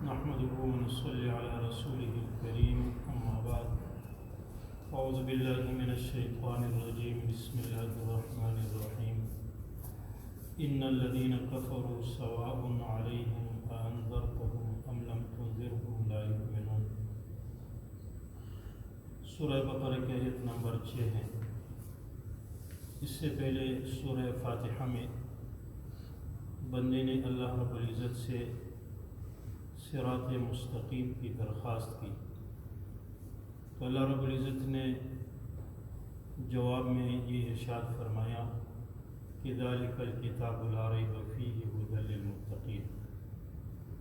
نحمده ونصلي على رسوله الكريم أما بعد أعوذ بالله من الشيطان الرجيم بسم الله الرحمن الرحيم إن الذين كفروا سواء عليهم أأنذرتهم أم لم تنذرهم لا يؤمنون۔ سورہ بقرہ کی آیت نمبر 6 ہے۔ اس سے پہلے سورہ فاتحہ میں بندے نے اللہ رب العزت سے صراط مستقیم کی درخواست کی، تو اللہ رب العزت نے جواب میں یہ ارشاد فرمایا کہ ذالک الکتاب لا ریب فیہ ھدی للمتقین،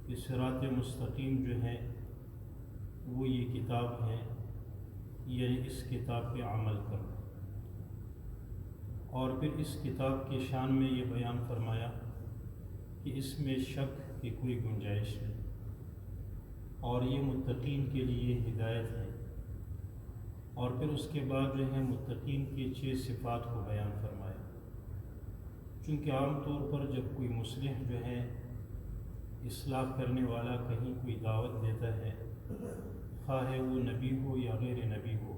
کہ صراط مستقیم جو ہے وہ یہ کتاب ہے، یعنی اس کتاب پہ عمل کرنا۔ اور پھر اس کتاب کی شان میں یہ بیان فرمایا کہ اس میں شک کی کوئی گنجائش نہیں، اور یہ متقین کے لیے ہدایت ہے۔ اور پھر اس کے بعد جو ہے متقین کی 6 صفات کو بیان فرمایا، چونکہ عام طور پر جب کوئی مصلح جو ہے اصلاح کرنے والا کہیں کوئی دعوت دیتا ہے، خواہ وہ نبی ہو یا غیر نبی ہو،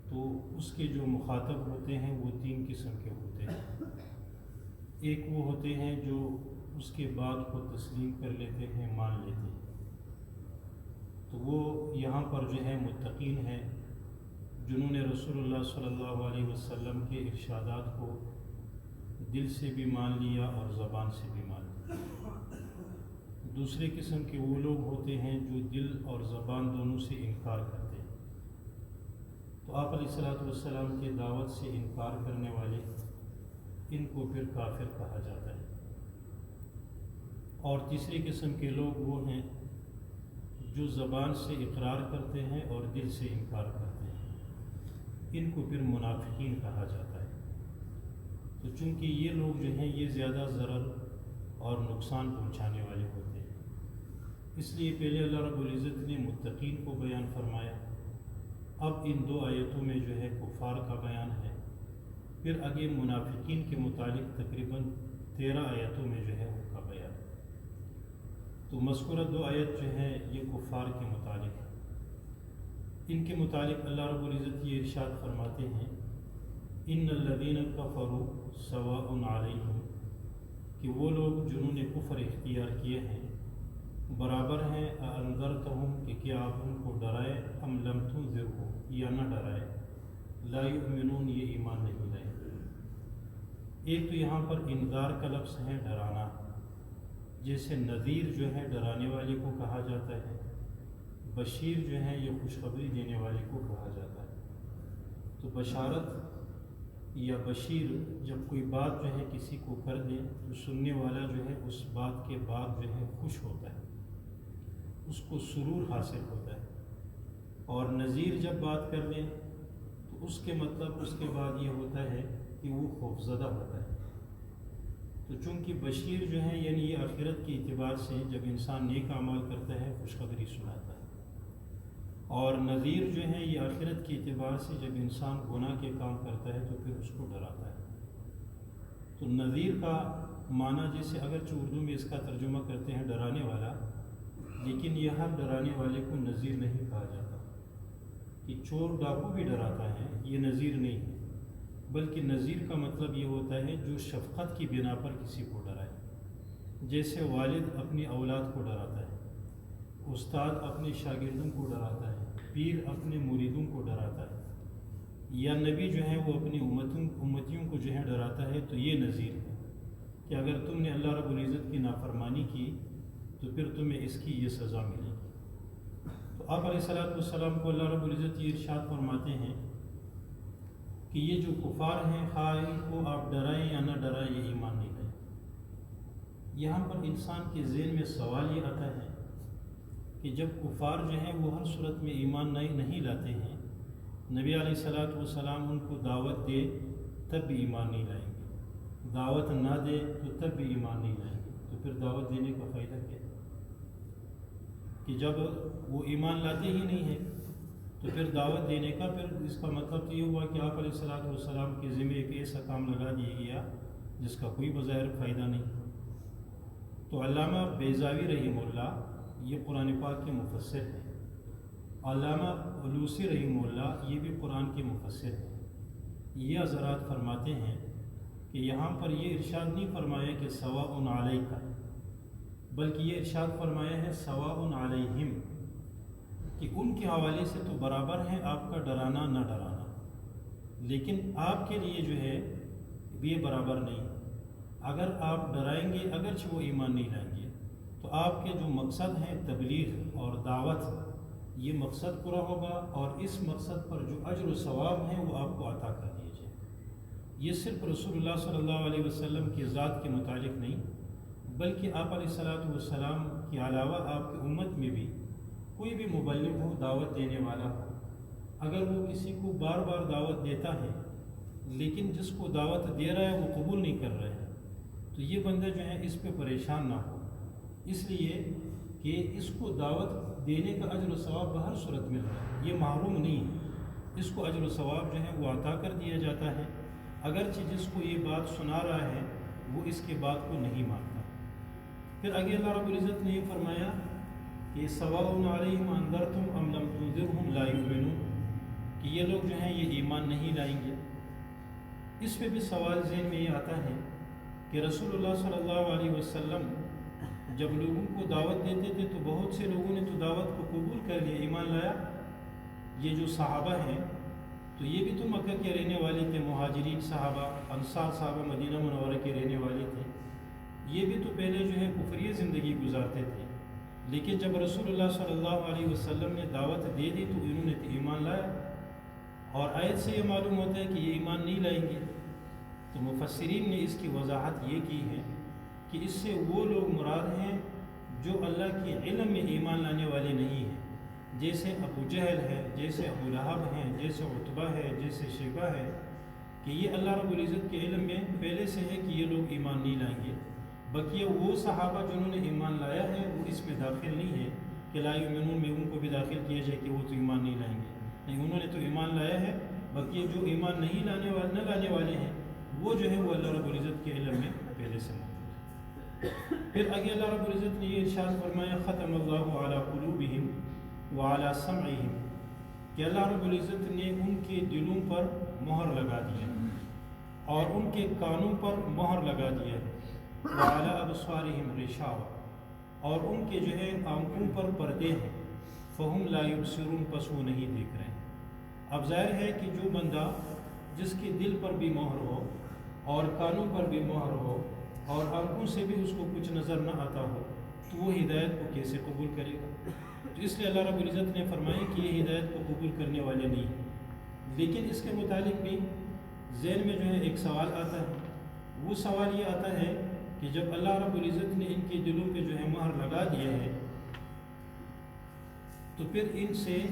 تو اس کے جو مخاطب ہوتے ہیں وہ 3 قسم کے ہوتے ہیں۔ ایک وہ ہوتے ہیں جو اس کے بعد کو تسلیم کر لیتے ہیں، مان لیتے ہیں، تو وہ یہاں پر جو ہے متقین ہیں، جنہوں نے رسول اللہ صلی اللہ علیہ وسلم کے ارشادات کو دل سے بھی مان لیا اور زبان سے بھی مان لیا۔ دوسرے قسم کے وہ لوگ ہوتے ہیں جو دل اور زبان دونوں سے انکار کرتے ہیں، تو آپ علیہ الصلوۃ والسلام کی دعوت سے انکار کرنے والے، ان کو پھر کافر کہا جاتا ہے۔ اور تیسری قسم کے لوگ وہ ہیں جو زبان سے اقرار کرتے ہیں اور دل سے انکار کرتے ہیں، ان کو پھر منافقین کہا جاتا ہے۔ تو چونکہ یہ لوگ جو ہیں یہ زیادہ ضرر اور نقصان پہنچانے والے ہوتے ہیں، اس لیے پہلے اللہ رب العزت نے متقین کو بیان فرمایا، اب ان 2 آیتوں میں جو ہے کفار کا بیان ہے، پھر آگے منافقین کے متعلق تقریباً 13 آیتوں میں جو ہے ان کا بیان ہے۔ تو مذکورہ 2 آیت جو ہے یہ کفار کے متعلق ہے۔ ان کے متعلق اللہ رب العزت یہ ارشاد فرماتے ہیں، ان الذین کفروا سواء علیہم، کہ وہ لوگ جنہوں نے کفر اختیار کیے ہیں برابر ہیں، انذرتہم، کہ کیا آپ ان کو ڈرائے، ام لم تنذرہم، یا نہ ڈرائے، لا یؤمنون، یہ ایمان نہیں لائیں۔ ایک تو یہاں پر انذار کا لفظ ہے، ڈرانا، جیسے نذیر جو ہے ڈرانے والے کو کہا جاتا ہے، بشیر جو ہے یہ خوشخبری دینے والے کو کہا جاتا ہے۔ تو بشارت یا بشیر جب کوئی بات جو ہے کسی کو کر دے تو سننے والا جو ہے اس بات کے بعد جو ہے خوش ہوتا ہے، اس کو سرور حاصل ہوتا ہے۔ اور نذیر جب بات کر دے تو اس کے مطلب اس کے بعد یہ ہوتا ہے کہ وہ خوفزدہ ہوتا ہے۔ تو چونکہ بشیر جو ہے یعنی یہ آخرت کے اعتبار سے جب انسان نیک اعمال کرتا ہے خوشخبری سناتا ہے، اور نذیر جو ہے یہ آخرت کے اعتبار سے جب انسان گناہ کے کام کرتا ہے تو پھر اس کو ڈراتا ہے۔ تو نذیر کا معنی جیسے اگرچہ اردو میں اس کا ترجمہ کرتے ہیں ڈرانے والا، لیکن یہ ہر ڈرانے والے کو نذیر نہیں کہا جاتا، کہ چور ڈاکو بھی ڈراتا ہے، یہ نذیر نہیں ہے، بلکہ نذیر کا مطلب یہ ہوتا ہے جو شفقت کی بنا پر کسی کو ڈرائے، جیسے والد اپنی اولاد کو ڈراتا ہے، استاد اپنے شاگردوں کو ڈراتا ہے، پیر اپنے مریدوں کو ڈراتا ہے، یا نبی جو ہے وہ اپنی امتیوں کو جو ہے ڈراتا ہے، تو یہ نذیر ہے کہ اگر تم نے اللہ رب العزت کی نافرمانی کی تو پھر تمہیں اس کی یہ سزا ملے گی۔ تو آپ علیہ الصلوۃ والسلام کو اللہ رب العزت یہ ارشاد فرماتے ہیں کہ یہ جو کفار ہیں، خواہ ان کو آپ ڈرائیں یا نہ ڈرائیں، یہ ایمان نہیں لائیں۔ یہاں پر انسان کے ذہن میں سوال یہ آتا ہے کہ جب کفار جو ہیں وہ ہر صورت میں ایمان نہیں لاتے ہیں، نبی علیہ الصلوۃ والسلام ان کو دعوت دے تب بھی ایمان نہیں لائیں گے، دعوت نہ دے تو تب بھی ایمان نہیں لائیں گے، تو پھر دعوت دینے کا فائدہ کیا ہے؟ کہ جب وہ ایمان لاتے ہی نہیں ہیں تو پھر دعوت دینے کا پھر اس کا مطلب تو یہ ہوا کہ آپ علیہ الصلوۃ والسلام کے ذمہ ایک ایسا کام لگا دیا گیا جس کا کوئی بظاہر فائدہ نہیں۔ تو علامہ بیضاوی رحمہ اللہ یہ قرآن پاک کے مفسر ہیں. علامہ علوسی رحمہ اللہ یہ بھی قرآن کے مفسر ہیں. یہ حضرات فرماتے ہیں کہ یہاں پر یہ ارشاد نہیں فرمایا کہ سواء علیک، بلکہ یہ ارشاد فرمایا ہے سواء علیہم، کہ ان کے حوالے سے تو برابر ہے آپ کا ڈرانا نہ ڈرانا، لیکن آپ کے لیے جو ہے یہ برابر نہیں. اگر آپ ڈرائیں گے اگرچہ وہ ایمان نہیں لائیں گے تو آپ کے جو مقصد ہیں تبلیغ اور دعوت، یہ مقصد پورا ہوگا اور اس مقصد پر جو اجر و ثواب ہیں وہ آپ کو عطا کر دیے جائیں. یہ صرف رسول اللہ صلی اللہ علیہ وسلم کی ذات کے متعلق نہیں، بلکہ آپ علیہ الصلاۃ والسلام کے علاوہ آپ کی امت میں بھی کوئی بھی مبلغ ہو، دعوت دینے والا ہو، اگر وہ کسی کو بار بار دعوت دیتا ہے لیکن جس کو دعوت دے رہا ہے وہ قبول نہیں کر رہا ہے، تو یہ بندہ جو ہے اس پہ پریشان نہ ہو، اس لیے کہ اس کو دعوت دینے کا اجر و ثواب بہر صورت مل رہا ہے، یہ محروم نہیں ہے، اس کو اجر و ثواب جو ہے وہ عطا کر دیا جاتا ہے، اگرچہ جس کو یہ بات سنا رہا ہے وہ اس کے بات کو نہیں مانتا. پھر آگے اللہ رب العزت نے یہ فرمایا کہ سواء علیہم انذرتم ام لم تنذرہم لا یؤمنون، کہ یہ لوگ جو ہیں یہ ایمان نہیں لائیں گے. اس پہ بھی سوال ذہن میں یہ آتا ہے کہ رسول اللہ صلی اللہ علیہ وسلم جب لوگوں کو دعوت دیتے تھے تو بہت سے لوگوں نے تو دعوت کو قبول کر لیا، ایمان لایا. یہ جو صحابہ ہیں تو یہ بھی تو مکہ کے رہنے والے تھے، مہاجرین صحابہ، انصار صحابہ مدینہ منورہ کے رہنے والے تھے، یہ بھی تو پہلے جو ہے کفری زندگی گزارتے تھے، لیکن جب رسول اللہ صلی اللہ علیہ وسلم نے دعوت دے دی تو انہوں نے تو ایمان لایا. اور آیت سے یہ معلوم ہوتا ہے کہ یہ ایمان نہیں لائیں گے. تو مفسرین نے اس کی وضاحت یہ کی ہے کہ اس سے وہ لوگ مراد ہیں جو اللہ کے علم میں ایمان لانے والے نہیں ہیں، جیسے ابو جہل ہے، جیسے ابو لہب ہیں، جیسے عتبہ ہے، جیسے شیبہ ہے، کہ یہ اللہ رب العزت کے علم میں پہلے سے ہے کہ یہ لوگ ایمان نہیں لائیں گے. بقیہ وہ صحابہ جنہوں نے ایمان لایا ہے وہ اس میں داخل نہیں ہے کہ لا یؤمنون میں ان کو بھی داخل کیا جائے کہ وہ تو ایمان نہیں لائیں گے. نہیں، انہوں نے تو ایمان لایا ہے، بقیہ جو ایمان نہیں لانے والے ہیں وہ جو ہے وہ اللہ رب العزت کے علم میں پہلے سے موجود ہے. پھر آگے اللہ رب العزت نے یہ ارشاد فرمایا ختم اللہ علی قلوبہم وعلی سمعہم، کہ اللہ رب العزت نے ان کے دلوں پر مہر لگا دیا اور ان کے کانوں پر مہر لگا دیا، وعلی ابصارہم غشاوہ، اور ان کے جو ہے آنکھوں پر پردے ہیں، فہم لا یبصرون، پس وہ نہیں دیکھ رہے ہیں. اب ظاہر ہے کہ جو بندہ جس کے دل پر بھی مہر ہو اور کانوں پر بھی مہر ہو اور آنکھوں سے بھی اس کو کچھ نظر نہ آتا ہو تو وہ ہدایت کو کیسے قبول کرے گا؟ تو اس لیے اللہ رب العزت نے فرمایا کہ یہ ہدایت کو قبول کرنے والے نہیں ہیں. لیکن اس کے متعلق بھی ذہن میں جو ہے ایک سوال آتا ہے، وہ سوال یہ آتا ہے کہ جب اللہ رب العزت نے ان کے دلوں پہ جو ہے مہر لگا دیا ہے تو پھر ان سے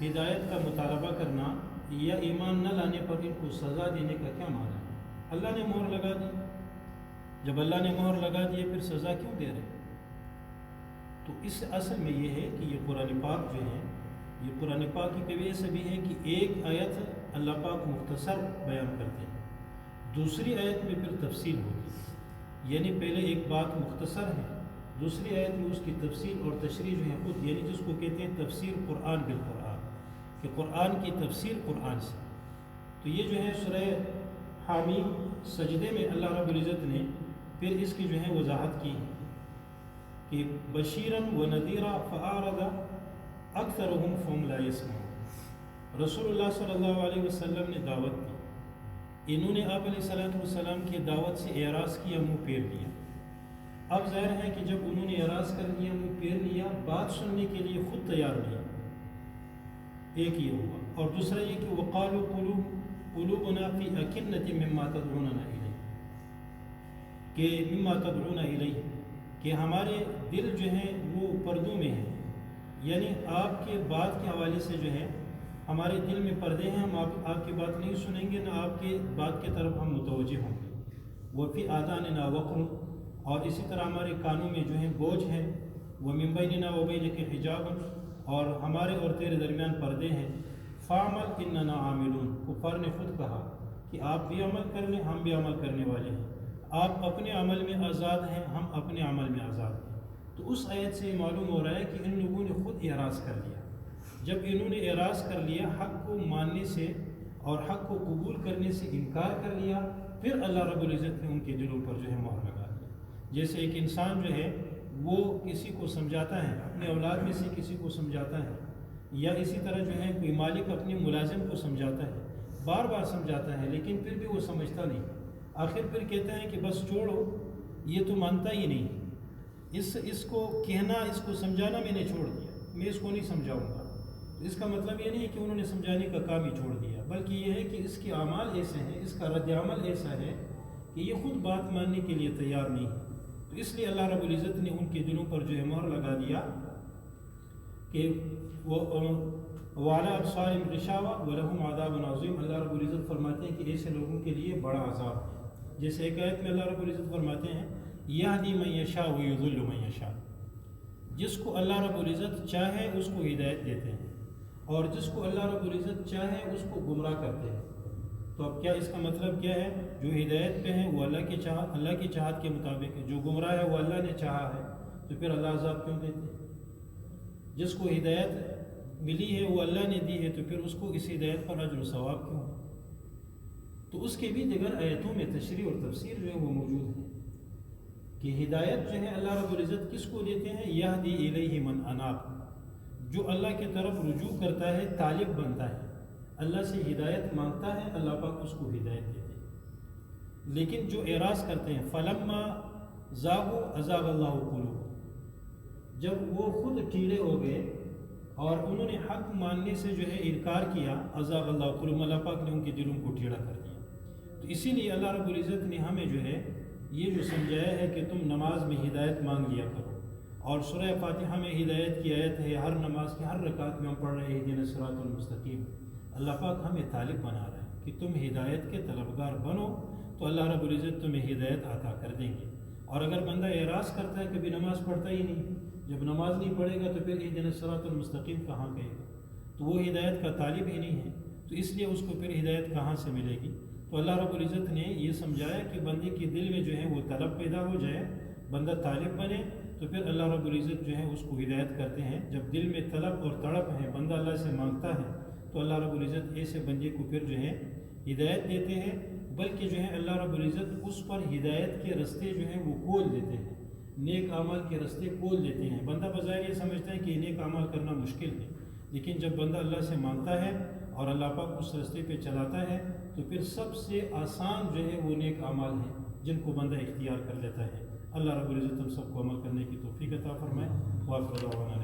ہدایت کا مطالبہ کرنا یا ایمان نہ لانے پر ان کو سزا دینے کا کیا معنی ہے؟ اللہ نے مہر لگا دی، جب اللہ نے مہر لگا دی پھر سزا کیوں دے رہے؟ تو اس اصل میں یہ ہے کہ یہ قرآن پاک جو ہے، یہ قرآن پاک کی طبیعت سے بھی ہے کہ ایک آیت اللہ پاک مختصر بیان کرتے ہیں، دوسری آیت میں پھر تفصیل ہوتی ہے، یعنی پہلے ایک بات مختصر ہے، دوسری آیت میں اس کی تفصیل اور تشریح جو ہے خود، یعنی جس کو کہتے ہیں تفسیر قرآن بالقرآن، کہ قرآن کی تفسیر قرآن سے. تو یہ جو ہے سورہ حامیم سجدے میں اللہ رب العزت نے پھر اس کی جو ہے وضاحت کی کہ بشیراً و نذیرا فاعرض اکثرهم فهم لا يسمعون. رسول اللہ صلی اللہ علیہ وسلم نے دعوت دی، انہوں نے آپ علیہ السلام کی دعوت سے اعراض کیا، منہ پھیر لیا. اب ظاہر ہے کہ جب انہوں نے اعراض کر لیا، منہ پھیر لیا، بات سننے کے لیے خود تیار نہیں، ایک یہ ہوا. اور دوسرا یہ کہ وقالوا قلوبنا فی اکنۃ مما تدعوننا الیہ، کہ مما تدعونا الیہ، کہ ہمارے دل جو ہیں وہ پردوں میں ہیں، یعنی آپ کے بات کے حوالے سے جو ہے ہمارے دل میں پردے ہیں، ہم آپ کی بات نہیں سنیں گے، نہ آپ کے بات کی طرف ہم متوجہ ہوں گے. وفی آذاننا وقر، اور اسی طرح ہمارے کانوں میں جو ہے بوجھ ہے، ومن بیننا وبینک حجاب، اور ہمارے اور تیرے درمیان پردے ہیں. فاعمل اننا عاملون، کفار نے خود کہا کہ آپ بھی عمل کر لیں، ہم بھی عمل کرنے والے ہیں، آپ اپنے عمل میں آزاد ہیں، ہم اپنے عمل میں آزاد ہیں. تو تو اس آیت سے معلوم ہو رہا ہے کہ ان لوگوں نے خود اعراض کر لیا. جب انہوں نے اعراض کر لیا، حق کو ماننے سے اور حق کو قبول کرنے سے انکار کر لیا، پھر اللہ رب العزت نے ان کے دلوں پر جو ہے مہر لگا دیا. جیسے ایک انسان جو ہے وہ کسی کو سمجھاتا ہے، اپنے اولاد میں سے کسی کو سمجھاتا ہے، یا اسی طرح جو ہے کوئی مالک اپنے ملازم کو سمجھاتا ہے، بار بار سمجھاتا ہے لیکن پھر بھی وہ سمجھتا نہیں. آخر پھر کہتا ہے کہ بس چھوڑو، یہ تو مانتا ہی نہیں، اس کو کہنا، اس کو سمجھانا میں نے چھوڑ دیا، میں اس کو نہیں سمجھاؤں گا. اس کا مطلب یہ نہیں ہے کہ انہوں نے سمجھانے کا کام ہی چھوڑ دیا، بلکہ یہ ہے کہ اس کے اعمال ایسے ہیں، اس کا رد عمل ایسا ہے کہ یہ خود بات ماننے کے لیے تیار نہیں ہے. تو اس لیے اللہ رب العزت نے ان کے دلوں پر جو ہے مہر لگا دیا کہ وَعَلَىٰ أَبْصَارِهِمْ غِشَاوَةٌ وَلَهُمْ عَذَابٌ عَظِيمٌ. اللہ رب العزت فرماتے ہیں کہ ایسے لوگوں کے لیے بڑا عذاب ہے. جیسے ایک آیت میں اللہ رب العزت فرماتے ہیں یہدی من یشاء ویضل من یشاء. جس کو اللہ رب العزت چاہے اس کو ہدایت دیتے ہیں، اور جس کو اللہ رب العزت چاہے اس کو گمراہ کرتے ہیں. تو اب کیا اس کا مطلب کیا ہے؟ جو ہدایت پہ ہے وہ اللہ کی چاہت کے مطابق ہے، جو گمراہ ہے وہ اللہ نے چاہا ہے، تو پھر اللہ عذاب کیوں دیتے ہیں؟ جس کو ہدایت ملی ہے وہ اللہ نے دی ہے، تو پھر اس کو اس ہدایت پر اجر و ثواب کیوں؟ تو اس کے بھی دیگر آیتوں میں تشریح اور تفسیر جو ہے وہ موجود ہے کہ ہدایت جو ہے اللہ رب العزت کس کو دیتے ہیں؟ یہدی الیہ من اناب. جو اللہ کی طرف رجوع کرتا ہے، طالب بنتا ہے، اللہ سے ہدایت مانگتا ہے، اللہ پاک اس کو ہدایت دیتے ہیں. لیکن جو اعراض کرتے ہیں فلما زاغوا ازاغ اللہ قلوبهم، جب وہ خود ٹیڑے ہو گئے اور انہوں نے حق ماننے سے جو ہے انکار کیا، ازاغ اللہ قلوبهم، اللہ پاک نے ان کے دلوں کو ٹیڑھا کر دیا. تو اسی لیے اللہ رب العزت نے ہمیں جو ہے یہ جو سمجھایا ہے کہ تم نماز میں ہدایت مانگ لیا کرو، اور سورہ فاتحہ میں ہدایت کی آیت ہے، ہر نماز کی ہر رکعت میں ہم پڑھ رہے ہیں اہدنا الصراط المستقیم. اللہ پاک ہمیں طالب بنا رہا ہے کہ تم ہدایت کے طلبگار بنو تو اللہ رب العزت تمہیں ہدایت عطا کر دیں گے. اور اگر بندہ اعراض کرتا ہے، کبھی نماز پڑھتا ہی نہیں، جب نماز نہیں پڑھے گا تو پھر اہدنا الصراط المستقیم کہاں کہے گا؟ تو وہ ہدایت کا طالب ہی نہیں ہے، تو اس لیے اس کو پھر ہدایت کہاں سے ملے گی؟ تو اللہ رب العزت نے یہ سمجھایا کہ بندے کے دل میں جو ہے وہ طلب پیدا ہو جائے، بندہ طالب بنے، تو پھر اللہ رب العزت جو ہے اس کو ہدایت کرتے ہیں. جب دل میں طلب اور تڑپ ہے، بندہ اللہ سے مانگتا ہے، تو اللہ رب العزت ایسے بندے کو پھر جو ہے ہدایت دیتے ہیں. بلکہ جو ہے اللہ رب العزت اس پر ہدایت کے رستے جو ہیں وہ کھول دیتے ہیں، نیک اعمال کے رستے کھول دیتے ہیں. بندہ بظاہر یہ سمجھتا ہے کہ نیک اعمال کرنا مشکل ہے، لیکن جب بندہ اللہ سے مانگتا ہے اور اللہ پاک اس رستے پہ چلاتا ہے تو پھر سب سے آسان جو ہے وہ نیک اعمال ہیں جن کو بندہ اختیار کر لیتا ہے. اللہ رب العزت ہم سب کو عمل کرنے کی توفیق عطا فرمائے. وآخر دعوانا